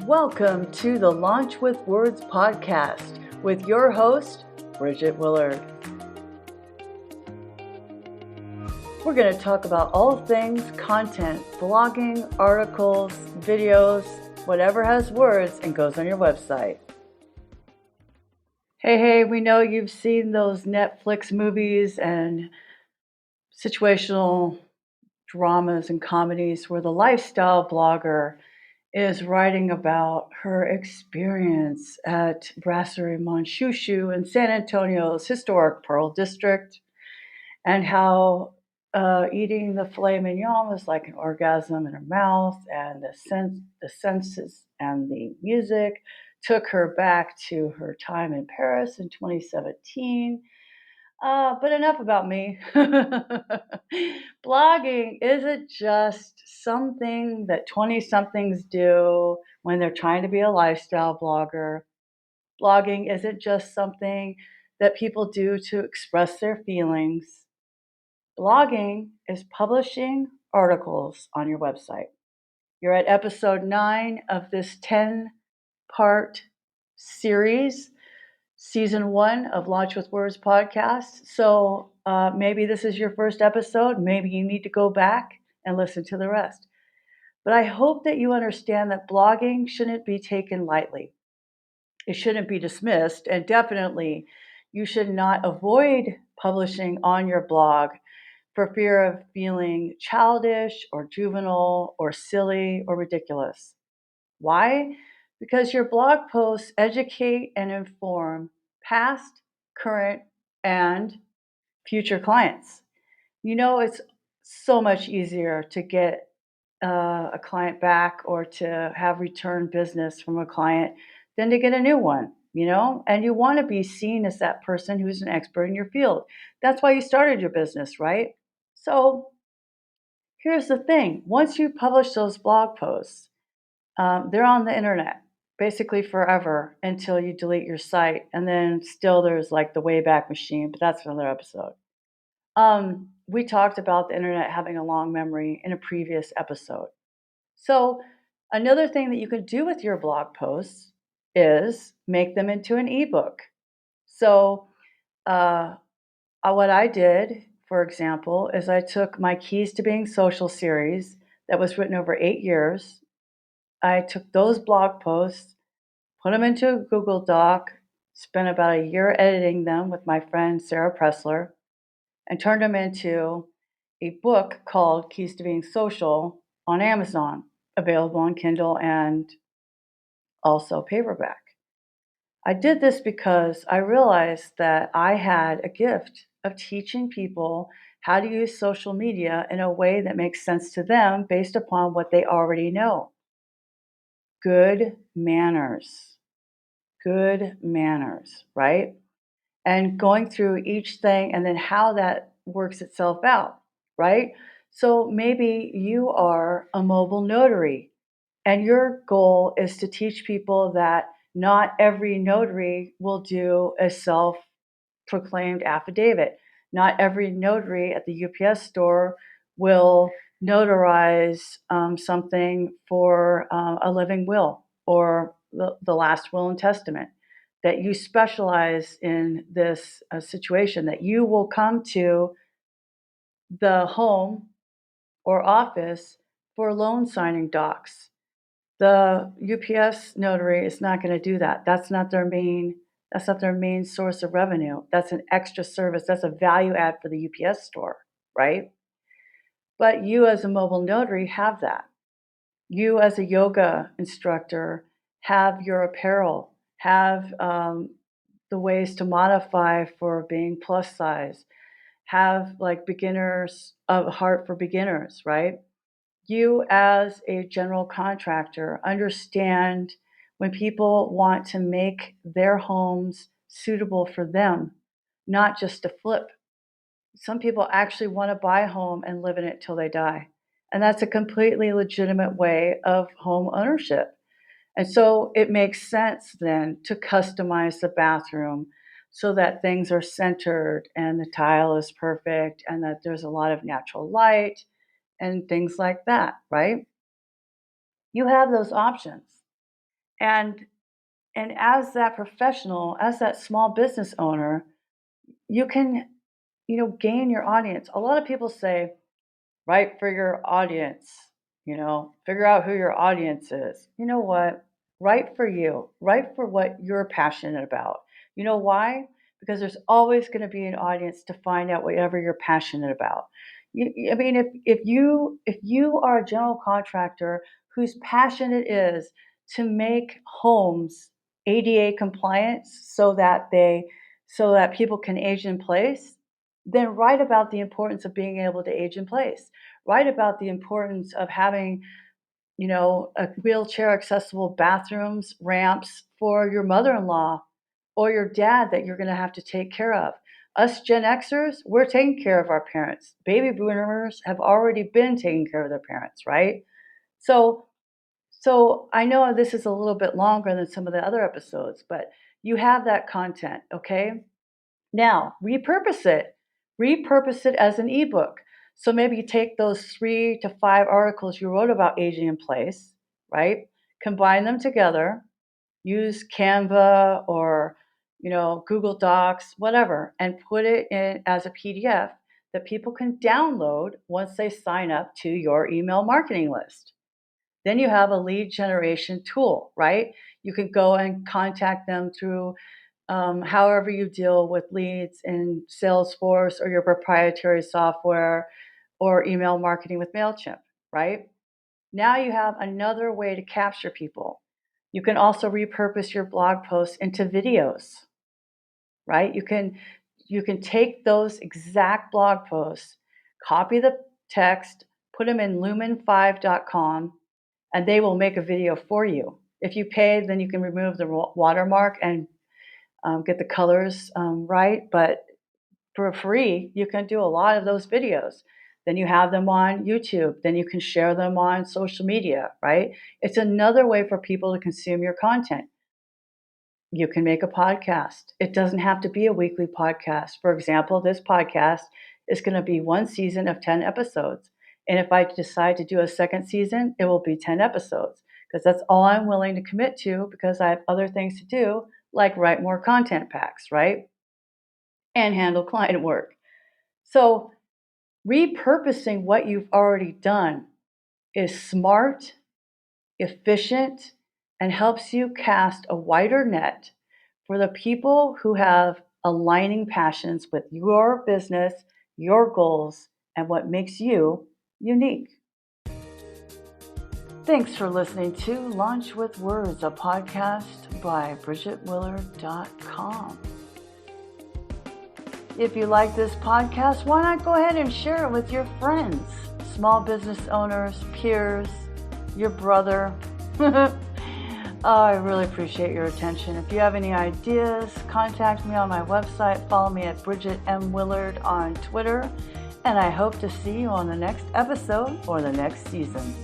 Welcome to the Launch with Words podcast with your host, Bridget Willard. We're going to talk about all things content, blogging, articles, videos, whatever has words and goes on your website. Hey, we know you've seen those Netflix movies and situational dramas and comedies where the lifestyle blogger is writing about her experience at Brasserie Monchouchou in San Antonio's historic Pearl District, and how eating the filet mignon was like an orgasm in her mouth, and the senses and the music took her back to her time in Paris in 2017. But enough about me. Blogging isn't just something that 20-somethings do when they're trying to be a lifestyle blogger. Blogging isn't just something that people do to express their feelings. Blogging is publishing articles on your website. You're at episode 9 of this 10-part series. Season 1 of Launch with Words podcast. So maybe this is your first episode. Maybe you need to go back and listen to the rest. But I hope that you understand that blogging shouldn't be taken lightly. It shouldn't be dismissed. And definitely, you should not avoid publishing on your blog for fear of feeling childish or juvenile or silly or ridiculous. Why? Because your blog posts educate and inform past, current, and future clients. You know, it's so much easier to get a client back or to have return business from a client than to get a new one, you know? And you want to be seen as that person who's an expert in your field. That's why you started your business, right? So here's the thing. Once you publish those blog posts, they're on the internet basically forever until you delete your site. And then still there's like the Wayback Machine, but that's another episode. We talked about the internet having a long memory in a previous episode. So another thing that you can do with your blog posts is make them into an ebook. So what I did, for example, is I took my Keys to Being Social series that was written over 8 years. I took those blog posts, put them into a Google Doc, spent about a year editing them with my friend Sarah Pressler, and turned them into a book called Keys to Being Social on Amazon, available on Kindle and also paperback. I did this because I realized that I had a gift of teaching people how to use social media in a way that makes sense to them based upon what they already know. Good manners, right? And going through each thing and then how that works itself out, right? So maybe you are a mobile notary and your goal is to teach people that not every notary will do a self-proclaimed affidavit. Not every notary at the UPS store will notarize something for a living will or the last will and testament. That you specialize in this situation, that you will come to the home or office for loan signing docs. The UPS notary is not going to do that. That's not their main source of revenue. That's an extra service. That's a value add for the UPS store, right? But you as a mobile notary have that. You as a yoga instructor have your apparel, have the ways to modify for being plus size, have like beginners, a heart for beginners, right? You as a general contractor understand when people want to make their homes suitable for them, not just to flip. Some people actually want to buy a home and live in it till they die. And that's a completely legitimate way of home ownership. And so it makes sense then to customize the bathroom so that things are centered and the tile is perfect and that there's a lot of natural light and things like that, right? You have those options. And as that professional, as that small business owner, you can, gain your audience. A lot of people say, write for your audience, figure out who your audience is. You know what? Write for you. Write for what you're passionate about. You know why? Because there's always going to be an audience to find out whatever you're passionate about. I mean, if you are a general contractor whose passion it is to make homes ADA compliant so that people can age in place, then write about the importance of being able to age in place. Write about the importance of having, a wheelchair accessible bathrooms, ramps for your mother-in-law or your dad that you're going to have to take care of. Us Gen Xers, we're taking care of our parents. Baby boomers have already been taking care of their parents, right? So I know this is a little bit longer than some of the other episodes, but you have that content, okay? Now, repurpose it. Repurpose it as an ebook. So maybe you take those 3 to 5 articles you wrote about aging in place, right? Combine them together, use Canva or, Google Docs, whatever, and put it in as a PDF that people can download once they sign up to your email marketing list. Then you have a lead generation tool, right? You can go and contact them through however you deal with leads in Salesforce or your proprietary software or email marketing with MailChimp, right? Now you have another way to capture people. You can also repurpose your blog posts into videos, right? You can take those exact blog posts, copy the text, put them in lumen5.com, and they will make a video for you. If you pay, then you can remove the watermark and get the colors right. But for free, you can do a lot of those videos. Then you have them on YouTube. Then you can share them on social media, right? It's another way for people to consume your content. You can make a podcast. It doesn't have to be a weekly podcast. For example, this podcast is going to be one season of 10 episodes. And if I decide to do a second season, it will be 10 episodes because that's all I'm willing to commit to because I have other things to do, like write more content packs, right? And handle client work. So repurposing what you've already done is smart, efficient, and helps you cast a wider net for the people who have aligning passions with your business, your goals, and what makes you unique. Thanks for listening to Launch with Words, a podcast by BridgetWillard.com. If you like this podcast, why not go ahead and share it with your friends, small business owners, peers, your brother. I really appreciate your attention. If you have any ideas, contact me on my website. Follow me at Bridget M. Willard on Twitter. And I hope to see you on the next episode or the next season.